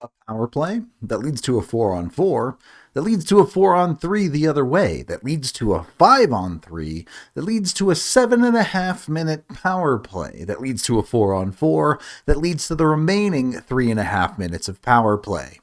A power play that leads to a 4-on-4, that leads to a 4-on-3 the other way, that leads to a 5-on-3, that leads to a 7.5 minute power play, that leads to a 4-on-4, that leads to the remaining 3.5 minutes of power play.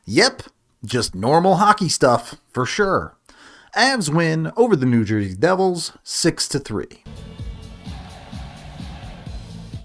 Yep, just normal hockey stuff for sure. Avs win over the New Jersey Devils 6-3.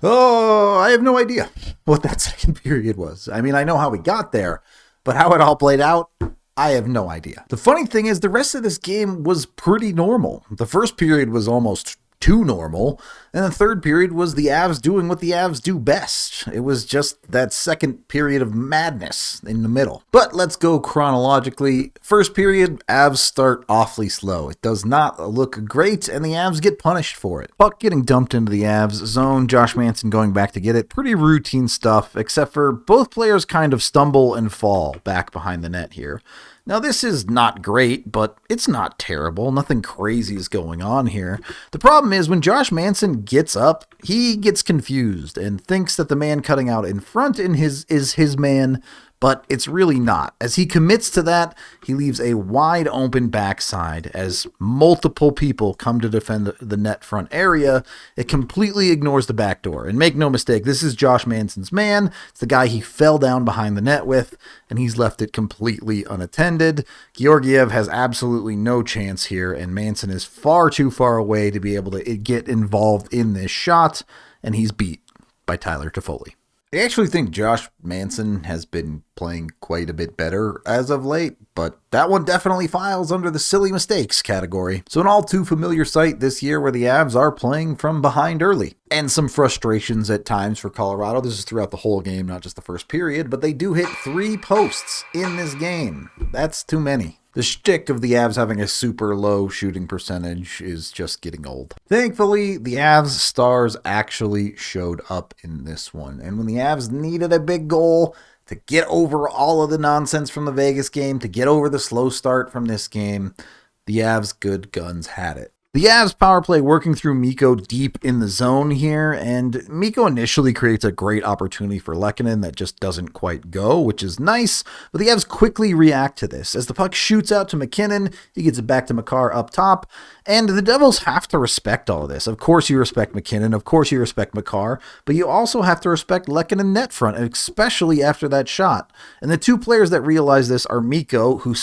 Oh, I have no idea what that second period was. I mean, I know how we got there, but how it all played out, I have no idea. The funny thing is, the rest of this game was pretty normal. The first period was almost too normal, and the third period was the Avs doing what the Avs do best. It was just that second period of madness in the middle. But let's go chronologically. First period, Avs start awfully slow. It does not look great, and the Avs get punished for it. Puck getting dumped into the Avs zone, Josh Manson going back to get it. Pretty routine stuff, except for both players kind of stumble and fall back behind the net here. Now, this is not great, but it's not terrible. Nothing crazy is going on here. The problem is when Josh Manson gets up, he gets confused and thinks that the man cutting out in front is his man, but it's really not. As he commits to that, he leaves a wide open backside as multiple people come to defend the net front area. It completely ignores the back door. And make no mistake, this is Josh Manson's man. It's the guy he fell down behind the net with, and he's left it completely unattended. Georgiev has absolutely no chance here, and Manson is far too far away to be able to get involved in this shot, and he's beat by Tyler Toffoli. I actually think Josh Manson has been playing quite a bit better as of late, but that one definitely files under the silly mistakes category. So an all too familiar sight this year where the Avs are playing from behind early. And some frustrations at times for Colorado. This is throughout the whole game, not just the first period, but they do hit 3 posts in this game. That's too many. The shtick of the Avs having a super low shooting percentage is just getting old. Thankfully, the Avs stars actually showed up in this one. And when the Avs needed a big goal to get over all of the nonsense from the Vegas game, to get over the slow start from this game, the Avs good guns had it. The Avs power play working through Mikko deep in the zone here, and Mikko initially creates a great opportunity for MacKinnon that just doesn't quite go, which is nice, but the Avs quickly react to this. As the puck shoots out to MacKinnon, he gets it back to Makar up top, and the Devils have to respect all of this. Of course you respect MacKinnon, of course you respect Makar, but you also have to respect Lehkonen net front, especially after that shot. And the two players that realize this are Mikko, who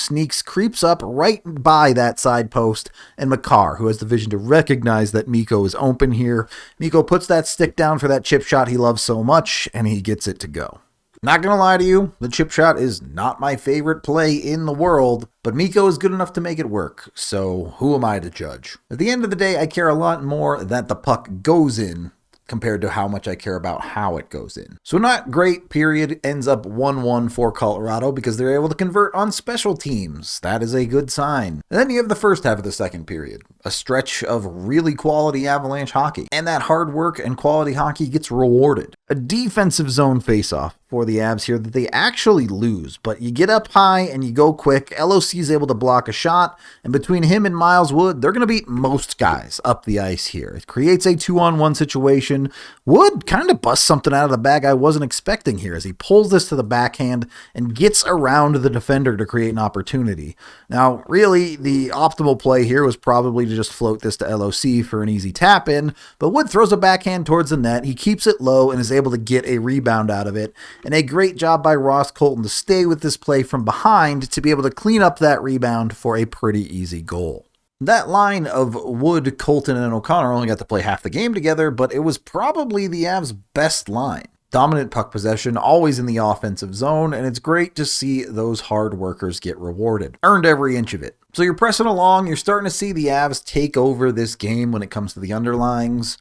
creeps up right by that side post, and Makar, who has the vision to recognize that Mikko is open here. Mikko puts that stick down for that chip shot he loves so much, and he gets it to go. Not gonna lie to you, the chip shot is not my favorite play in the world, but Mikko is good enough to make it work, so who am I to judge? At the end of the day, I care a lot more that the puck goes in compared to how much I care about how it goes in. So not great period, ends up 1-1 for Colorado because they're able to convert on special teams. That is a good sign. And then you have the first half of the second period, a stretch of really quality Avalanche hockey. And that hard work and quality hockey gets rewarded. A defensive zone faceoff for the Avs here that they actually lose, but you get up high and you go quick. LOC is able to block a shot, and between him and Miles Wood, they're going to beat most guys up the ice here. It creates a 2-on-1 situation. Wood kind of busts something out of the bag I wasn't expecting here as he pulls this to the backhand and gets around the defender to create an opportunity. Now, really, the optimal play here was probably to just float this to LOC for an easy tap in, but Wood throws a backhand towards the net. He keeps it low and is able to get a rebound out of it. And a great job by Ross Colton to stay with this play from behind to be able to clean up that rebound for a pretty easy goal. That line of Wood, Colton, and O'Connor only got to play half the game together, but it was probably the Avs' best line. Dominant puck possession, always in the offensive zone, and it's great to see those hard workers get rewarded. Earned every inch of it. So you're pressing along, you're starting to see the Avs take over this game when it comes to the underlyings.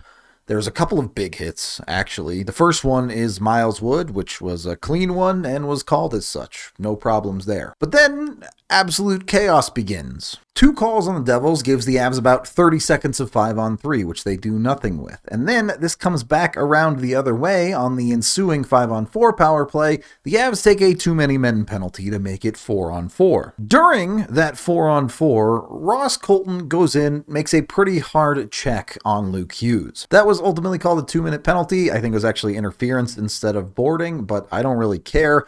There's a couple of big hits, actually. The first one is Miles Wood, which was a clean one and was called as such. No problems there. But then absolute chaos begins. 2 calls on the Devils gives the Avs about 30 seconds of 5-on-3, which they do nothing with. And then this comes back around the other way on the ensuing 5-on-4 power play. The Avs take a too many men penalty to make it 4-on-4. During that 4-on-4, Ross Colton goes in, makes a pretty hard check on Luke Hughes. That was ultimately called a 2-minute penalty. I think it was actually interference instead of boarding, but I don't really care.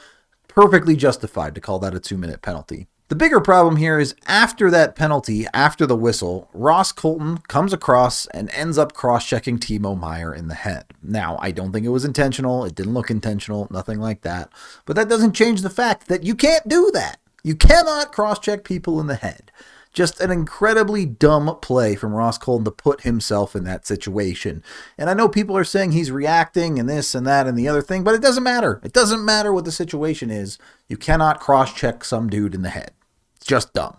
perfectly justified to call that a 2-minute penalty. The bigger problem here is after that penalty, after the whistle, Ross Colton comes across and ends up cross-checking Timo Meier in the head. Now, I don't think it was intentional. It didn't look intentional, nothing like that. But that doesn't change the fact that you can't do that. You cannot cross-check people in the head. Just an incredibly dumb play from Ross Colton to put himself in that situation. And I know people are saying he's reacting and this and that and the other thing, but it doesn't matter. It doesn't matter what the situation is. You cannot cross-check some dude in the head. It's just dumb.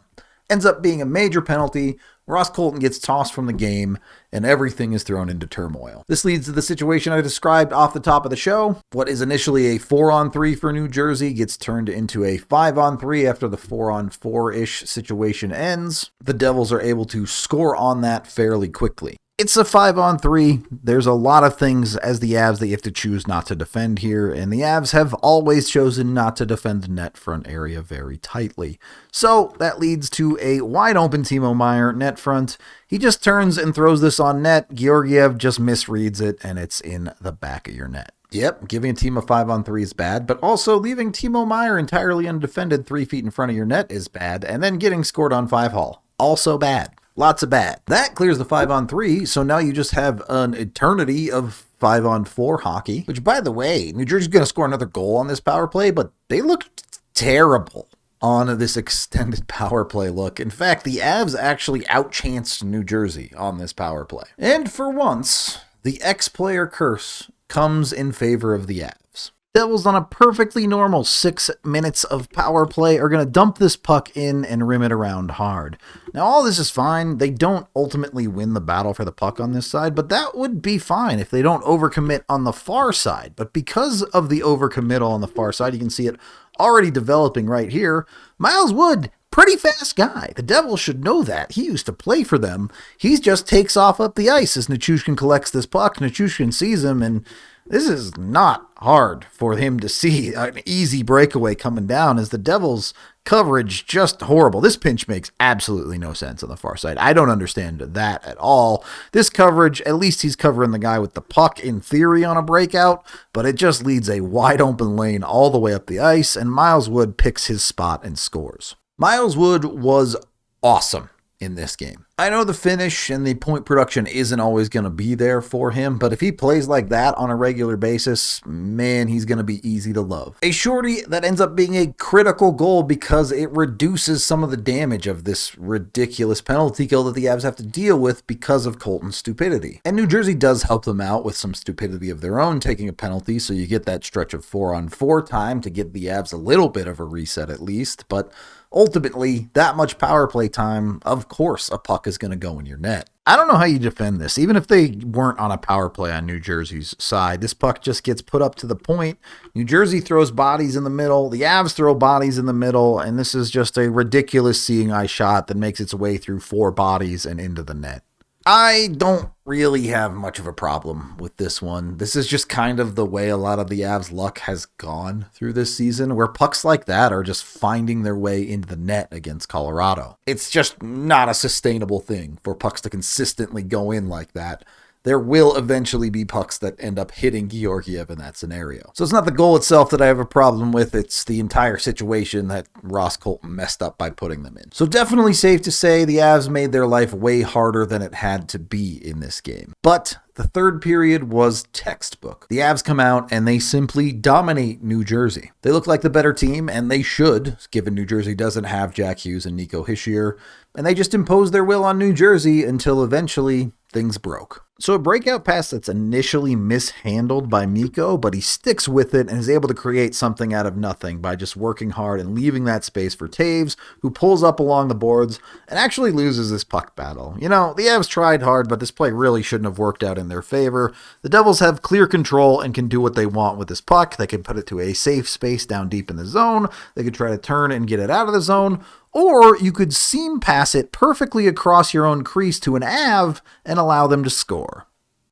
Ends up being a major penalty. Ross Colton gets tossed from the game, and everything is thrown into turmoil. This leads to the situation I described off the top of the show. What is initially a 4-on-3 for New Jersey gets turned into a 5-on-3 after the 4-on-4-ish situation ends. The Devils are able to score on that fairly quickly. It's a 5-on-3. There's a lot of things as the Avs that you have to choose not to defend here, and the Avs have always chosen not to defend the net front area very tightly. So that leads to a wide open Timo Meier net front. He just turns and throws this on net. Georgiev just misreads it, and it's in the back of your net. Yep, giving a team a 5-on-3 is bad, but also leaving Timo Meier entirely undefended 3 feet in front of your net is bad, and then getting scored on 5-hole. Also bad. Lots of bad. That clears the 5-on-3, so now you just have an eternity of 5-on-4 hockey, which, by the way, New Jersey's going to score another goal on this power play, but they looked terrible on this extended power play look. In fact, the Avs actually outchanced New Jersey on this power play. And for once, the X-player curse comes in favor of the Avs. Devils on a perfectly normal 6 minutes of power play are going to dump this puck in and rim it around hard. Now, all this is fine. They don't ultimately win the battle for the puck on this side, but that would be fine if they don't overcommit on the far side. But because of the overcommittal on the far side, you can see it already developing right here. Miles Wood, pretty fast guy. The Devils should know that. He used to play for them. He just takes off up the ice as Nichushkin collects this puck. Nichushkin sees him, and this is not hard for him to see an easy breakaway coming down as the Devils' coverage just horrible. This pinch makes absolutely no sense on the far side. I don't understand that at all. This coverage, at least he's covering the guy with the puck in theory on a breakout, but it just leads a wide open lane all the way up the ice, and Miles Wood picks his spot and scores. Miles Wood was awesome in this game. I know the finish and the point production isn't always going to be there for him, but if he plays like that on a regular basis, man, he's going to be easy to love. A shorty that ends up being a critical goal because it reduces some of the damage of this ridiculous penalty kill that the Avs have to deal with because of Colton's stupidity. And New Jersey does help them out with some stupidity of their own, taking a penalty, so you get that stretch of 4-on-4 time to give the Avs a little bit of a reset at least, but ultimately, that much power play time, of course, a puck is going to go in your net. I don't know how you defend this. Even if they weren't on a power play on New Jersey's side, this puck just gets put up to the point. New Jersey throws bodies in the middle. The Avs throw bodies in the middle. And this is just a ridiculous seeing eye shot that makes its way through 4 bodies and into the net. I don't really have much of a problem with this one. This is just kind of the way a lot of the Avs' luck has gone through this season, where pucks like that are just finding their way into the net against Colorado. It's just not a sustainable thing for pucks to consistently go in like that. There will eventually be pucks that end up hitting Georgiev in that scenario. So it's not the goal itself that I have a problem with. It's the entire situation that Ross Colton messed up by putting them in. So definitely safe to say the Avs made their life way harder than it had to be in this game. But the third period was textbook. The Avs come out and they simply dominate New Jersey. They look like the better team, and they should, given New Jersey doesn't have Jack Hughes and Nico Hischier. And they just imposed their will on New Jersey until eventually things broke. So a breakout pass that's initially mishandled by Mikko, but he sticks with it and is able to create something out of nothing by just working hard and leaving that space for Taves, who pulls up along the boards and actually loses this puck battle. You know, the Avs tried hard, but this play really shouldn't have worked out in their favor. The Devils have clear control and can do what they want with this puck. They can put it to a safe space down deep in the zone. They could try to turn and get it out of the zone. Or you could seam pass it perfectly across your own crease to an Av and allow them to score.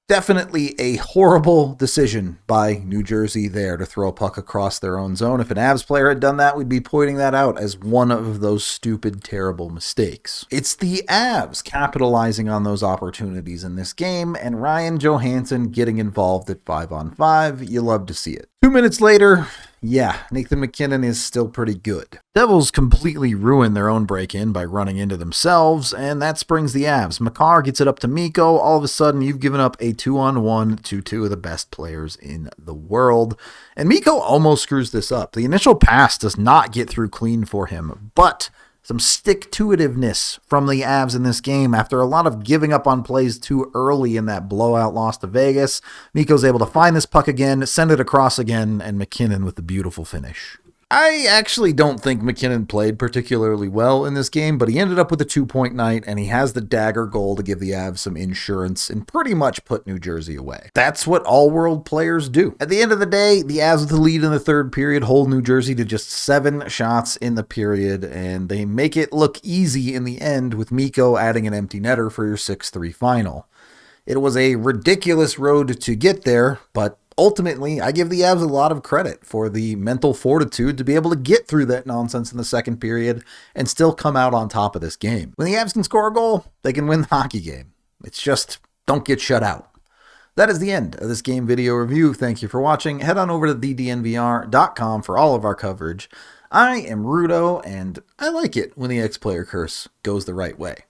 Definitely a horrible decision by New Jersey there to throw a puck across their own zone. If an Avs player had done that, we'd be pointing that out as one of those stupid, terrible mistakes. It's the Avs capitalizing on those opportunities in this game, and Ryan Johansson getting involved at 5-on-5. You love to see it. 2 minutes later, yeah, Nathan MacKinnon is still pretty good. Devils completely ruin their own break-in by running into themselves, and that springs the Avs. Makar gets it up to Mikko. All of a sudden, you've given up a 2-on-1 to two of the best players in the world. And Mikko almost screws this up. The initial pass does not get through clean for him, but some stick-to-itiveness from the Avs in this game. After a lot of giving up on plays too early in that blowout loss to Vegas, Mikko's able to find this puck again, send it across again, and MacKinnon with the beautiful finish. I actually don't think MacKinnon played particularly well in this game, but he ended up with a 2-point night, and he has the dagger goal to give the Avs some insurance and pretty much put New Jersey away. That's what all-world players do. At the end of the day, the Avs with the lead in the third period hold New Jersey to just 7 shots in the period, and they make it look easy in the end with Mikko adding an empty netter for your 6-3 final. It was a ridiculous road to get there, but ultimately, I give the Avs a lot of credit for the mental fortitude to be able to get through that nonsense in the second period and still come out on top of this game. When the Avs can score a goal, they can win the hockey game. It's just, don't get shut out. That is the end of this game video review. Thank you for watching. Head on over to thednvr.com for all of our coverage. I am Rudo, and I like it when the X-Player curse goes the right way.